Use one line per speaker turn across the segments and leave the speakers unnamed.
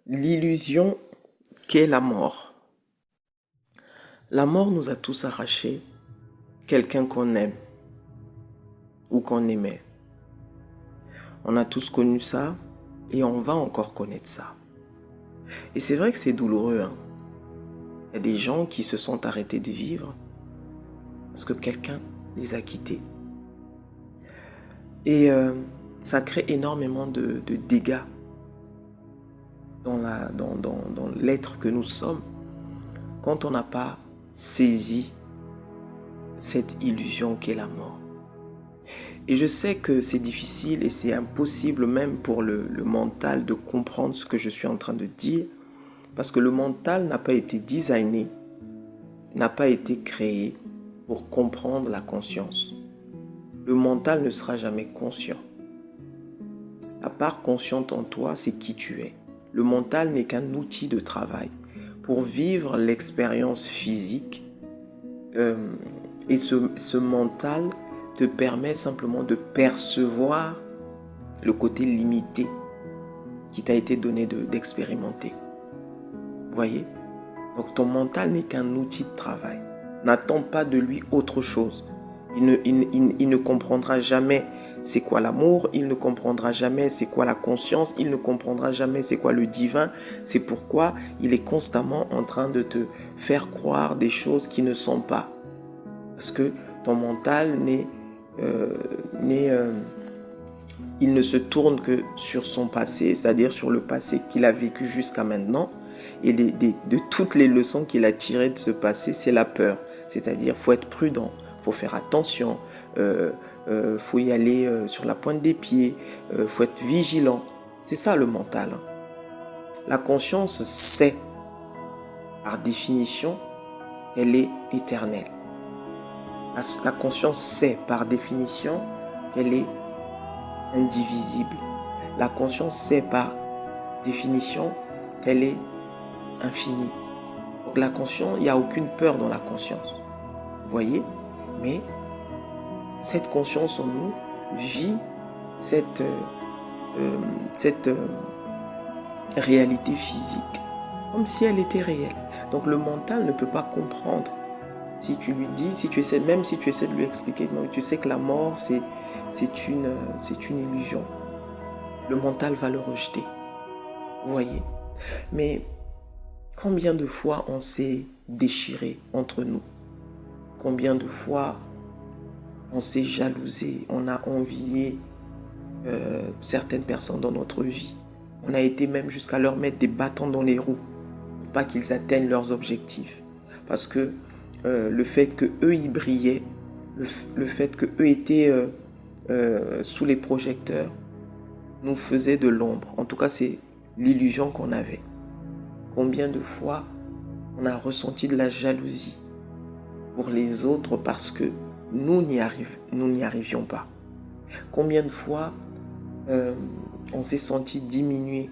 L'illusion qu'est la mort. La mort nous a tous arraché quelqu'un qu'on aime ou qu'on aimait. On a tous connu ça et on va encore connaître ça. Et c'est vrai que c'est douloureux. Il y a des gens qui se sont arrêtés de vivre parce que quelqu'un les a quittés. Et ça crée énormément de dégâts dans l'être que nous sommes quand on n'a pas saisi cette illusion qu'est la mort. Et je sais que c'est difficile et c'est impossible même pour le mental de comprendre ce que je suis en train de dire, parce que le mental n'a pas été designé, n'a pas été créé pour comprendre la conscience. Le mental ne sera jamais conscient. La part consciente en toi, c'est qui tu es. Le mental n'est qu'un outil de travail pour vivre l'expérience physique. Et ce mental te permet simplement de percevoir le côté limité qui t'a été donné d'expérimenter. Vous voyez? Donc ton mental n'est qu'un outil de travail. N'attends pas de lui autre chose. Il ne comprendra jamais c'est quoi l'amour, il ne comprendra jamais c'est quoi la conscience, il ne comprendra jamais c'est quoi le divin. C'est pourquoi il est constamment en train de te faire croire des choses qui ne sont pas. Parce que ton mental il ne se tourne que sur son passé, c'est-à-dire sur le passé qu'il a vécu jusqu'à maintenant. Et de toutes les leçons qu'il a tirées de ce passé, c'est la peur. C'est-à-dire, il faut être prudent, il faut faire attention, faut y aller sur la pointe des pieds, faut être vigilant. C'est ça le mental. La conscience sait, par définition, qu'elle est éternelle. La conscience sait, par définition, qu'elle est indivisible. La conscience sait, par définition, qu'elle est infinie. Donc la conscience, il n'y a aucune peur dans la conscience. Vous voyez? Mais cette conscience en nous vit cette réalité physique comme si elle était réelle. Donc le mental ne peut pas comprendre. Si tu lui dis, si tu essaies de lui expliquer, donc tu sais que la mort c'est une illusion. Le mental va le rejeter. Vous voyez? Mais combien de fois on s'est déchiré entre nous? Combien de fois on s'est jalousé, on a envié certaines personnes dans notre vie. On a été même jusqu'à leur mettre des bâtons dans les roues pour pas qu'ils atteignent leurs objectifs. Parce que le fait qu'eux y brillaient, le fait qu'eux étaient sous les projecteurs, nous faisait de l'ombre. En tout cas, c'est l'illusion qu'on avait. Combien de fois on a ressenti de la jalousie pour les autres parce que nous n'y arrivions pas. Combien de fois on s'est senti diminué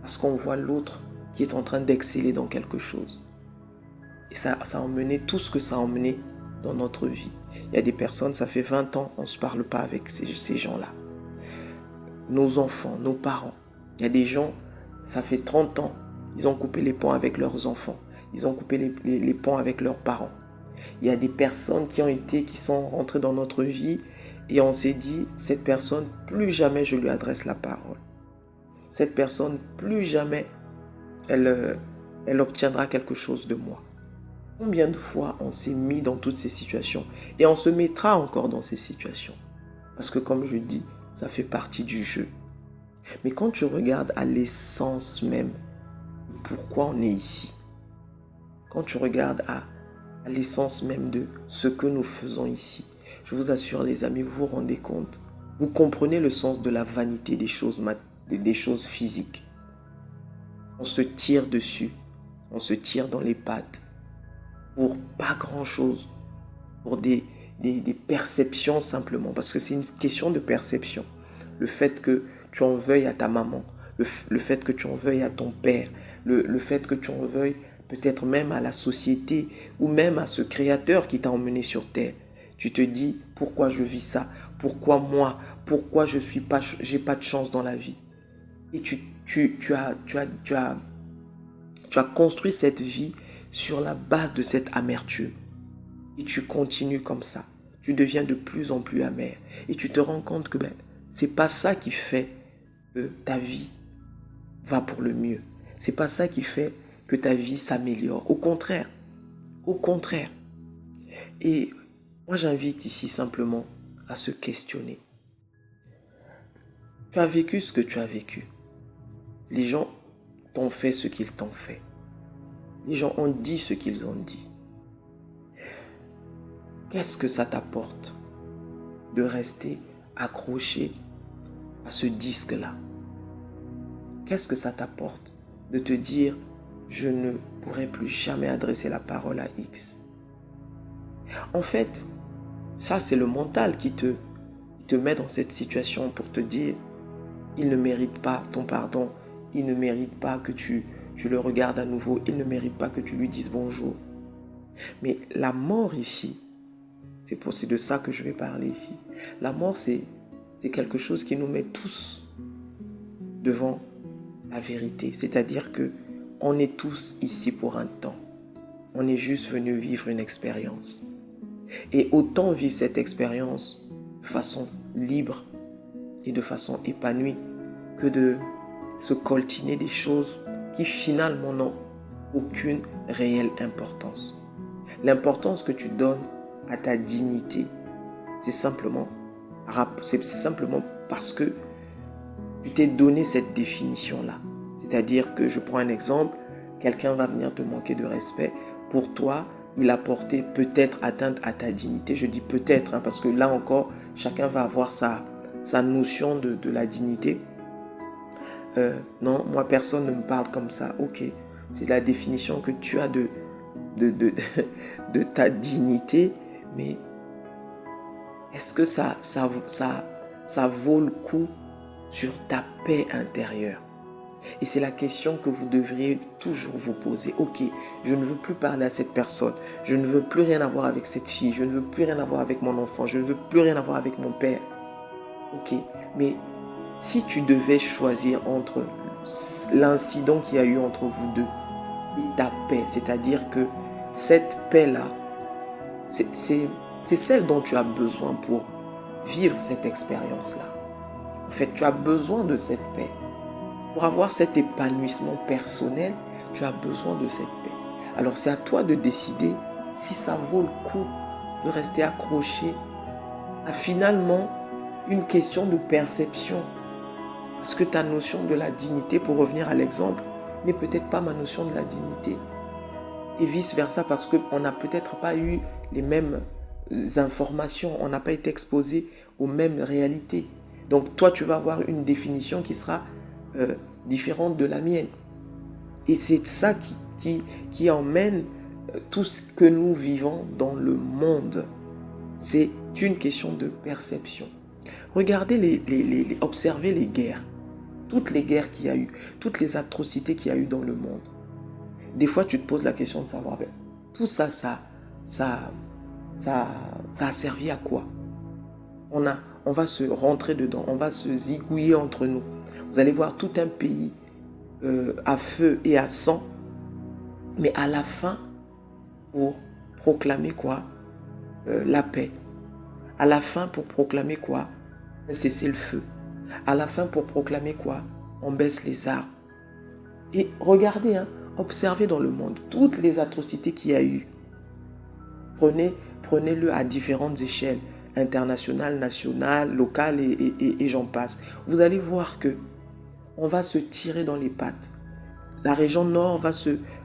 parce qu'on voit l'autre qui est en train d'exceller dans quelque chose. Et ça a emmené tout ce que ça a emmené dans notre vie. Il y a des personnes, ça fait 20 ans, on ne se parle pas avec ces gens-là. Nos enfants, nos parents. Il y a des gens, ça fait 30 ans, ils ont coupé les ponts avec leurs enfants. Ils ont coupé les ponts avec leurs parents. Il y a des personnes qui sont rentrées dans notre vie et on s'est dit, cette personne, plus jamais je lui adresse la parole. Cette personne, plus jamais elle obtiendra quelque chose de moi. Combien de fois on s'est mis dans toutes ces situations et on se mettra encore dans ces situations. Parce que comme je dis, ça fait partie du jeu. Mais quand tu regardes à l'essence même de pourquoi on est ici, quand tu regardes à l'essence même de ce que nous faisons ici, je vous assure les amis, vous vous rendez compte, vous comprenez le sens de la vanité des choses physiques. On se tire dessus, on se tire dans les pattes pour pas grand-chose, pour des perceptions simplement, parce que c'est une question de perception. Le fait que tu en veuilles à ta maman, le fait que tu en veuilles à ton père, le fait que tu en veuilles peut-être même à la société ou même à ce créateur qui t'a emmené sur terre. Tu te dis, pourquoi je vis ça? Pourquoi moi? Pourquoi j'ai pas de chance dans la vie? Et tu tu as construit cette vie sur la base de cette amertume. Et tu continues comme ça. Tu deviens de plus en plus amer. Et tu te rends compte que c'est pas ça qui fait que ta vie va pour le mieux. C'est pas ça qui fait que ta vie s'améliore. Au contraire. Au contraire. Et moi, j'invite ici simplement à se questionner. Tu as vécu ce que tu as vécu. Les gens t'ont fait ce qu'ils t'ont fait. Les gens ont dit ce qu'ils ont dit. Qu'est-ce que ça t'apporte de rester accroché à ce disque-là? Qu'est-ce que ça t'apporte de te dire « Je ne pourrai plus jamais adresser la parole à X ». En fait, ça c'est le mental qui te met dans cette situation pour te dire « Il ne mérite pas ton pardon, il ne mérite pas que tu le regardes à nouveau, il ne mérite pas que tu lui dises bonjour ». Mais la mort ici, c'est de ça que je vais parler ici. La mort, c'est quelque chose qui nous met tous devant la vérité. C'est-à-dire que on est tous ici pour un temps. On est juste venu vivre une expérience. Et autant vivre cette expérience de façon libre et de façon épanouie que de se coltiner des choses qui finalement n'ont aucune réelle importance. L'importance que tu donnes à ta dignité, c'est simplement parce que tu t'es donné cette définition-là. C'est-à-dire que, je prends un exemple, quelqu'un va venir te manquer de respect. Pour toi, il a porté peut-être atteinte à ta dignité. Je dis peut-être, parce que là encore, chacun va avoir sa notion de la dignité. Non, moi, personne ne me parle comme ça. Ok, c'est la définition que tu as de ta dignité. Mais est-ce que ça vaut le coup sur ta paix intérieure? Et c'est la question que vous devriez toujours vous poser. Ok, je ne veux plus parler à cette personne. Je ne veux plus rien avoir avec cette fille. Je ne veux plus rien avoir avec mon enfant. Je ne veux plus rien avoir avec mon père. Ok, mais si tu devais choisir entre l'incident qu'il y a eu entre vous deux et ta paix, c'est-à-dire que cette paix-là, c'est celle dont tu as besoin pour vivre cette expérience-là. En fait, tu as besoin de cette paix. Pour avoir cet épanouissement personnel, tu as besoin de cette paix. Alors, c'est à toi de décider si ça vaut le coup de rester accroché à finalement une question de perception. Parce que ta notion de la dignité, pour revenir à l'exemple, n'est peut-être pas ma notion de la dignité. Et vice-versa, parce qu'on n'a peut-être pas eu les mêmes informations, on n'a pas été exposé aux mêmes réalités. Donc toi, tu vas avoir une définition qui sera différente de la mienne. Et c'est ça qui emmène tout ce que nous vivons dans le monde. C'est une question de perception. Regardez, observez les guerres. Toutes les guerres qu'il y a eu, toutes les atrocités qu'il y a eu dans le monde. Des fois, tu te poses la question de savoir, tout ça a servi à quoi? On va se rentrer dedans, on va se zigouiller entre nous. Vous allez voir tout un pays à feu et à sang, mais à la fin, pour proclamer quoi? La paix. À la fin, pour proclamer quoi? Un cessez-le-feu. À la fin, pour proclamer quoi? On baisse les armes. Et regardez, observez dans le monde toutes les atrocités qu'il y a eu. Prenez-le à différentes échelles, internationales, nationales, locales et j'en passe. Vous allez voir que on va se tirer dans les pattes. La région nord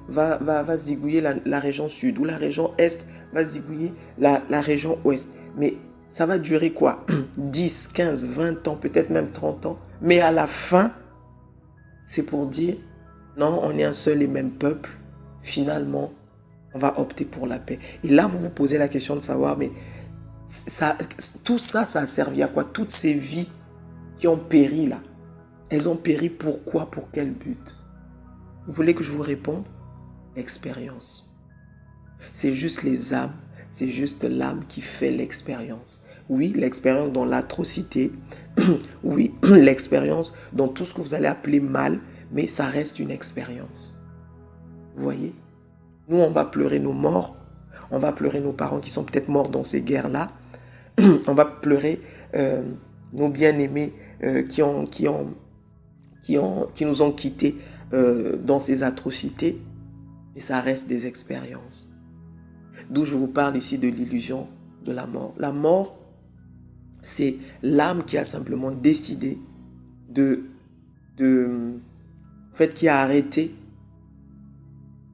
va zigouiller la région sud, ou la région est va zigouiller la région ouest. Mais ça va durer quoi? 10, 15, 20 ans, peut-être même 30 ans. Mais à la fin, c'est pour dire, non, on est un seul et même peuple. Finalement, on va opter pour la paix. Et là, vous vous posez la question de savoir, mais tout ça, ça a servi à quoi? Toutes ces vies qui ont péri là, elles ont péri pourquoi? Pour quel but? Vous voulez que je vous réponde? L'expérience. C'est juste les âmes, c'est juste l'âme qui fait l'expérience. Oui, l'expérience dans l'atrocité. Oui, l'expérience dans tout ce que vous allez appeler mal. mais ça reste une expérience. Vous voyez? Nous, on va pleurer nos morts, on va pleurer nos parents qui sont peut-être morts dans ces guerres-là, on va pleurer nos bien-aimés qui nous ont quittés dans ces atrocités, et ça reste des expériences. D'où je vous parle ici de l'illusion de la mort. La mort, c'est l'âme qui a simplement décidé en fait, qui a arrêté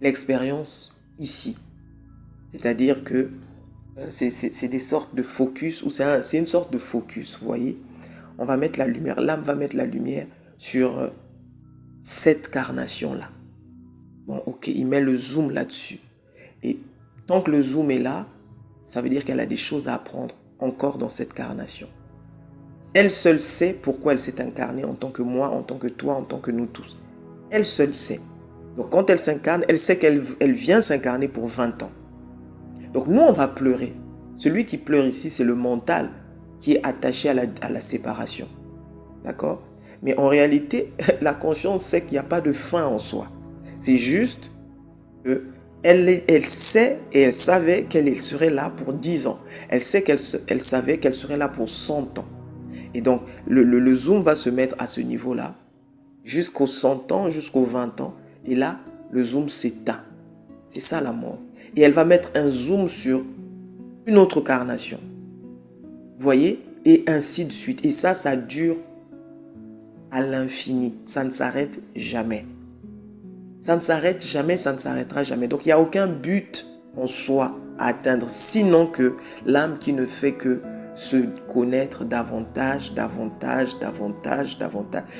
l'expérience ici. C'est-à-dire que c'est des sortes de focus, ou c'est une sorte de focus, vous voyez. On va mettre la lumière, l'âme va mettre la lumière sur cette carnation-là. Bon, ok, il met le zoom là-dessus. Et tant que le zoom est là, ça veut dire qu'elle a des choses à apprendre encore dans cette carnation. Elle seule sait pourquoi elle s'est incarnée en tant que moi, en tant que toi, en tant que nous tous. Elle seule sait. Donc quand elle s'incarne, elle sait qu'elle vient s'incarner pour 20 ans. Donc nous, on va pleurer. Celui qui pleure ici, c'est le mental qui est attaché à la séparation. D'accord? Mais en réalité, la conscience sait qu'il n'y a pas de fin en soi. C'est juste qu'elle sait et elle savait qu'elle serait là pour 10 ans. Elle savait qu'elle serait là pour 100 ans. Et donc, le zoom va se mettre à ce niveau-là, jusqu'aux 100 ans, jusqu'aux 20 ans. Et là, le zoom s'éteint. C'est ça la mort. Et elle va mettre un zoom sur une autre carnation. Vous voyez? Et ainsi de suite. Et ça dure à l'infini. Ça ne s'arrête jamais. Ça ne s'arrête jamais, ça ne s'arrêtera jamais. Donc, il n'y a aucun but en soi à atteindre, sinon que l'âme qui ne fait que se connaître davantage.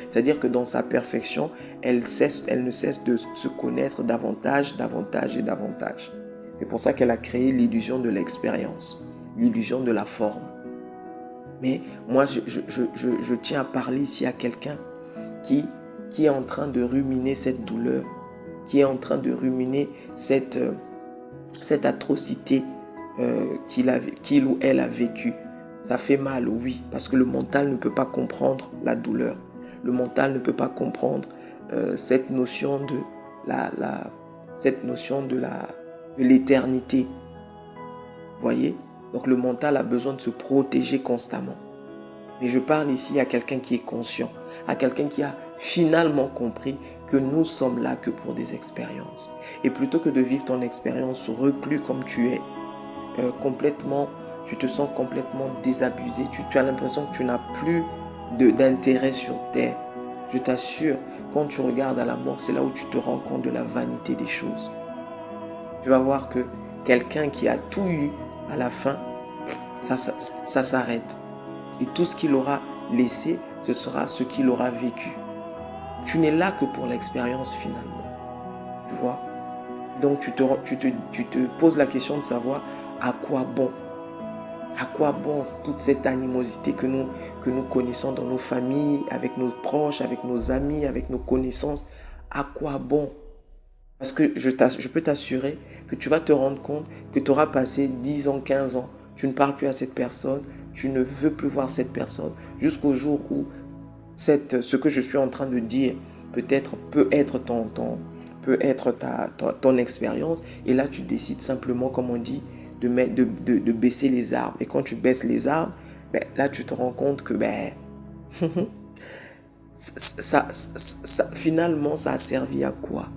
C'est-à-dire que dans sa perfection, elle ne cesse de se connaître davantage. C'est pour ça qu'elle a créé l'illusion de l'expérience, l'illusion de la forme. Mais moi, je tiens à parler ici à quelqu'un qui est en train de ruminer cette douleur, qui est en train de ruminer cette atrocité qu'il ou elle a vécue. Ça fait mal, oui, parce que le mental ne peut pas comprendre la douleur. Le mental ne peut pas comprendre cette notion de l'éternité. Vous voyez? Donc le mental a besoin de se protéger constamment. Mais je parle ici à quelqu'un qui est conscient, à quelqu'un qui a finalement compris que nous sommes là que pour des expériences. Et plutôt que de vivre ton expérience reclus comme tu es, tu te sens complètement désabusé, tu as l'impression que tu n'as plus d'intérêt sur terre. Je t'assure, quand tu regardes à la mort, c'est là où tu te rends compte de la vanité des choses. Tu vas voir que quelqu'un qui a tout eu, à la fin, ça s'arrête. Et tout ce qu'il aura laissé, ce sera ce qu'il aura vécu. Tu n'es là que pour l'expérience finalement. Tu vois? Donc tu te poses la question de savoir à quoi bon? À quoi bon toute cette animosité que nous connaissons dans nos familles, avec nos proches, avec nos amis, avec nos connaissances? À quoi bon? Parce que je peux t'assurer que tu vas te rendre compte que tu auras passé 10 ans, 15 ans. Tu ne parles plus à cette personne, tu ne veux plus voir cette personne, jusqu'au jour où ce que je suis en train de dire peut être ton expérience. Et là, tu décides simplement, comme on dit, de baisser les armes. Et quand tu baisses les armes, là, tu te rends compte que finalement, ça a servi à quoi?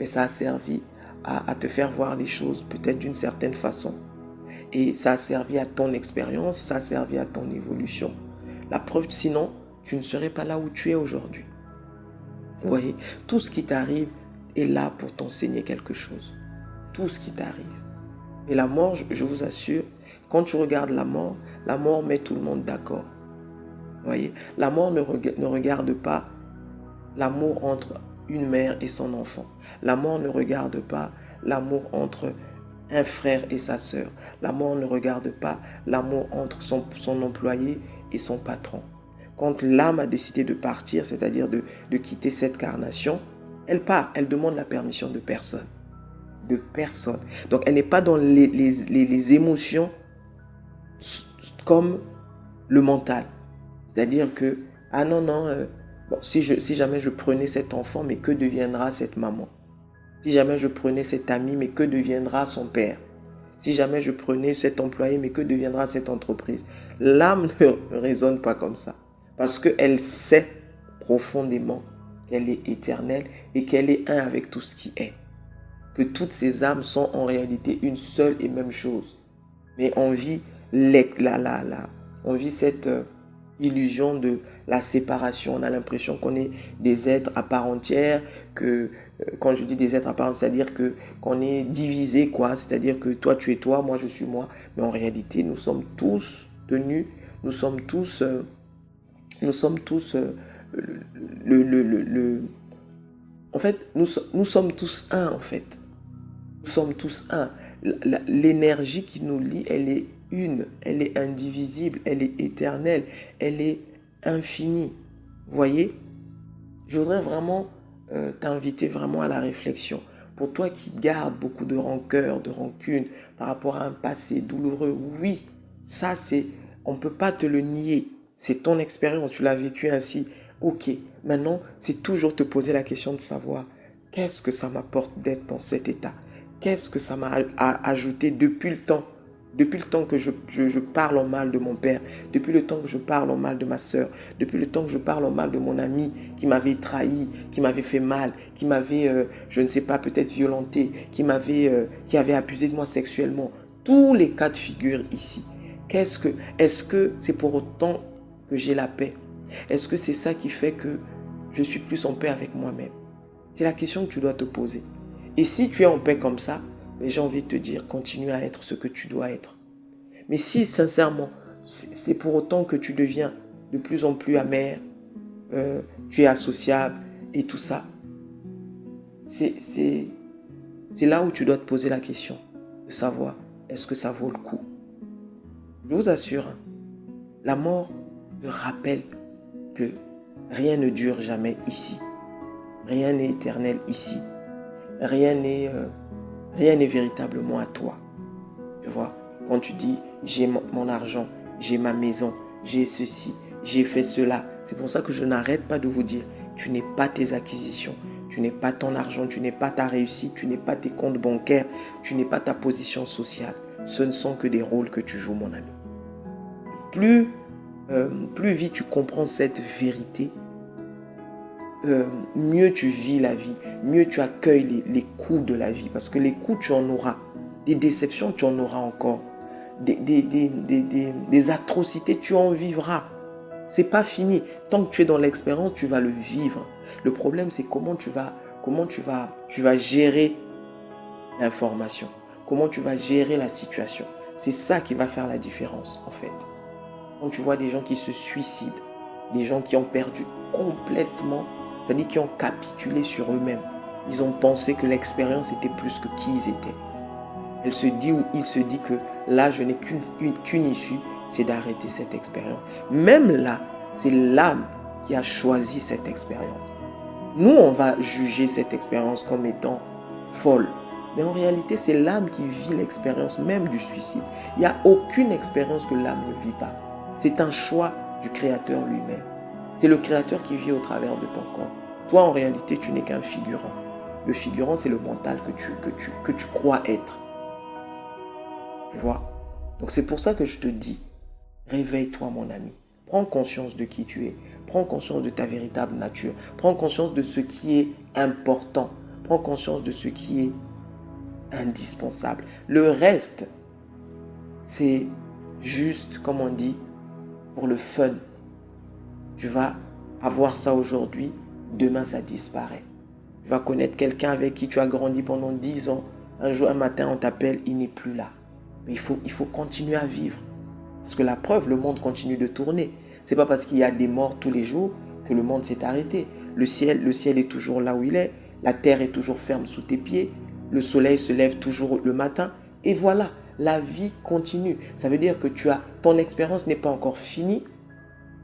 Ça a servi à te faire voir les choses peut-être d'une certaine façon. Et ça a servi à ton expérience, ça a servi à ton évolution. La preuve, sinon, tu ne serais pas là où tu es aujourd'hui. Vous voyez, tout ce qui t'arrive est là pour t'enseigner quelque chose. Tout ce qui t'arrive. Et la mort, je vous assure, quand tu regardes la mort met tout le monde d'accord. Vous voyez, la mort ne regarde pas l'amour entre une mère et son enfant. La mort ne regarde pas l'amour entre un frère et sa sœur. La mort ne regarde pas l'amour entre son employé et son patron. Quand l'âme a décidé de partir, c'est-à-dire de quitter cette carnation, elle part, elle demande la permission de personne. De personne. Donc elle n'est pas dans les émotions comme le mental. C'est-à-dire que, Bon, si jamais je prenais cet enfant, mais que deviendra cette maman? Si jamais je prenais cet ami, mais que deviendra son père? Si jamais je prenais cet employé, mais que deviendra cette entreprise? L'âme ne raisonne pas comme ça. Parce qu'elle sait profondément qu'elle est éternelle et qu'elle est un avec tout ce qui est. Que toutes ces âmes sont en réalité une seule et même chose. Mais on vit, on vit cette illusion de la séparation. On a l'impression qu'on est des êtres à part entière, que quand je dis des êtres à part entière, c'est-à-dire que qu'on est divisé, quoi. C'est-à-dire que toi tu es toi, moi je suis moi. Mais en réalité, nous sommes tous tenus, nous sommes tous en fait, nous sommes tous un, en fait. Nous sommes tous un. L'énergie qui nous lie, elle est une, elle est indivisible, elle est éternelle, elle est infinie. Vous voyez? Je voudrais vraiment t'inviter vraiment à la réflexion. Pour toi qui gardes beaucoup de rancœur, de rancune par rapport à un passé douloureux, oui, ça c'est, on ne peut pas te le nier. C'est ton expérience, tu l'as vécu ainsi. Ok, maintenant, c'est toujours te poser la question de savoir qu'est-ce que ça m'apporte d'être dans cet état? Qu'est-ce que ça m'a ajouté depuis le temps? Depuis le temps que je parle en mal de mon père, depuis le temps que je parle en mal de ma soeur, depuis le temps que je parle en mal de mon ami qui m'avait trahi, qui m'avait fait mal, qui m'avait, je ne sais pas, peut-être violenté, qui avait abusé de moi sexuellement. Tous les cas de figure ici. Est-ce que c'est pour autant que j'ai la paix? Est-ce que c'est ça qui fait que je suis plus en paix avec moi-même? C'est la question que tu dois te poser. Et si tu es en paix comme ça, j'ai envie de te dire, continue à être ce que tu dois être. Mais si sincèrement, c'est pour autant que tu deviens de plus en plus amer, tu es associable et tout ça, c'est là où tu dois te poser la question de savoir, est-ce que ça vaut le coup? Je vous assure, la mort te rappelle que rien ne dure jamais ici. Rien n'est éternel ici. Rien n'est véritablement à toi. Tu vois, quand tu dis j'ai mon argent, j'ai ma maison, j'ai ceci, j'ai fait cela. C'est pour ça que je n'arrête pas de vous dire, tu n'es pas tes acquisitions, tu n'es pas ton argent, tu n'es pas ta réussite, tu n'es pas tes comptes bancaires, tu n'es pas ta position sociale. Ce ne sont que des rôles que tu joues, mon ami. Plus vite tu comprends cette vérité, mieux tu vis la vie, mieux tu accueilles les coups de la vie. Parce que les coups, tu en auras. Des déceptions, tu en auras encore. Des atrocités, tu en vivras. C'est pas fini. Tant que tu es dans l'expérience, tu vas le vivre. Le problème, c'est comment tu vas gérer l'information. Comment tu vas gérer la situation. C'est ça qui va faire la différence, en fait. Quand tu vois des gens qui se suicident, des gens qui ont perdu complètement, c'est-à-dire qui ont capitulé sur eux-mêmes. Ils ont pensé que l'expérience était plus que qui ils étaient. Elle se dit ou il se dit que là, je n'ai qu'une issue, c'est d'arrêter cette expérience. Même là, c'est l'âme qui a choisi cette expérience. Nous, on va juger cette expérience comme étant folle. Mais en réalité, c'est l'âme qui vit l'expérience même du suicide. Il n'y a aucune expérience que l'âme ne vit pas. C'est un choix du Créateur lui-même. C'est le Créateur qui vit au travers de ton corps. Toi, en réalité, tu n'es qu'un figurant. Le figurant, c'est le mental que tu crois être. Tu vois? Donc c'est pour ça que je te dis, réveille-toi, mon ami. Prends conscience de qui tu es. Prends conscience de ta véritable nature. Prends conscience de ce qui est important. Prends conscience de ce qui est indispensable. Le reste, c'est juste, comme on dit, pour le fun. Tu vas avoir ça aujourd'hui, demain ça disparaît. Tu vas connaître quelqu'un avec qui tu as grandi pendant 10 ans. Un jour, un matin, on t'appelle, il n'est plus là. Mais il faut continuer à vivre. Parce que la preuve, le monde continue de tourner. C'est pas parce qu'il y a des morts tous les jours que le monde s'est arrêté. Le ciel est toujours là où il est. La terre est toujours ferme sous tes pieds. Le soleil se lève toujours le matin. Et voilà, la vie continue. Ça veut dire que ton expérience n'est pas encore finie.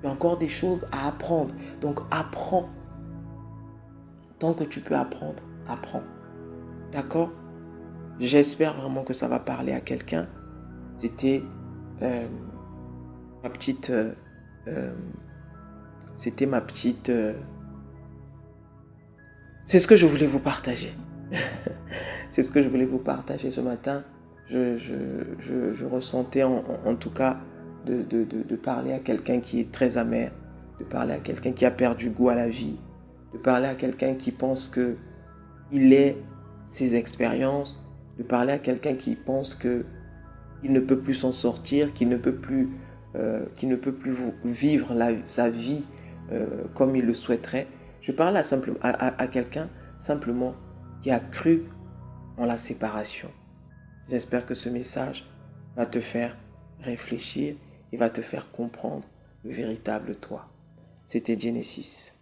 Tu as encore des choses à apprendre. Donc apprends. Tant que tu peux apprendre, apprends. D'accord? J'espère vraiment que ça va parler à quelqu'un. C'était ma petite C'était ma petite... C'est ce que je voulais vous partager. C'est ce que je voulais vous partager ce matin. Je ressentais en tout cas de parler à quelqu'un qui est très amer, de parler à quelqu'un qui a perdu goût à la vie, de parler à quelqu'un qui pense que il est ses expériences, de parler à quelqu'un qui pense que il ne peut plus s'en sortir, qu'il ne peut plus vivre sa vie comme il le souhaiterait. Je parle à quelqu'un simplement qui a cru en la séparation. J'espère que ce message va te faire réfléchir et va te faire comprendre le véritable toi. C'était Genesis.